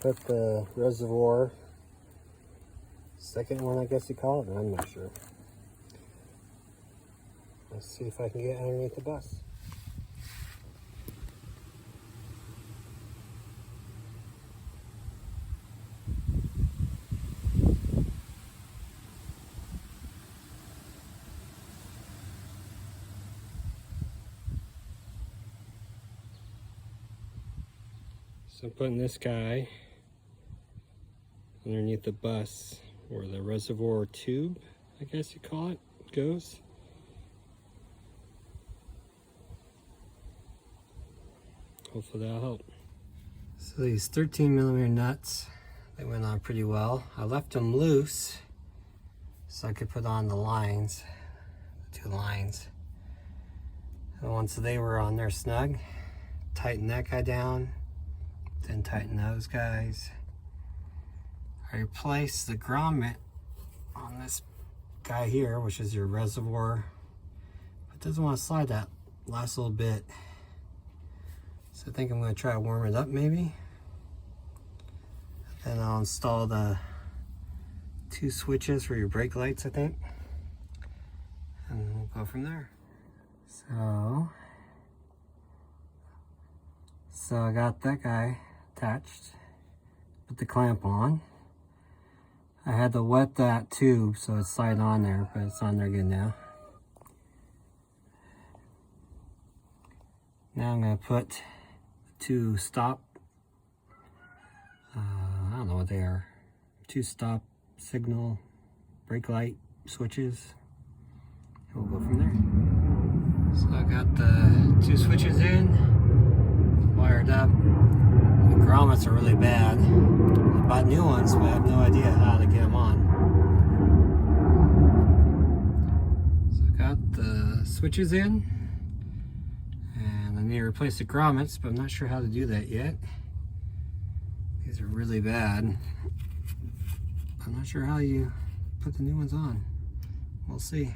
put the reservoir, second one I guess you call it, I'm not sure. Let's see if I can get underneath the bus. So I'm putting this guy underneath the bus where the reservoir tube, I guess you call it, goes. Hopefully that'll help. So these 13mm nuts, they went on pretty well. I left them loose so I could put on the lines, the 2 lines. And once they were on there snug, tighten that guy down, then tighten those guys. I replaced the grommet on this guy here, which is your reservoir, but it doesn't want to slide that last little bit. So I think I'm going to try to warm it up maybe. Then I'll install the 2 switches for your brake lights, I think. And we'll go from there. So I got that guy attached. Put the clamp on. I had to wet that tube so it slid on there, but it's on there good now. Now I'm going to put 2 stop, I don't know what they are, 2 stop signal brake light switches. We'll go from there. So I got the 2 switches in, wired up. The grommets are really bad. I bought new ones, but I have no idea how to get them on. So I got the switches in. I need to replace the grommets, but I'm not sure how to do that yet. These are really bad. I'm not sure how you put the new ones on. We'll see.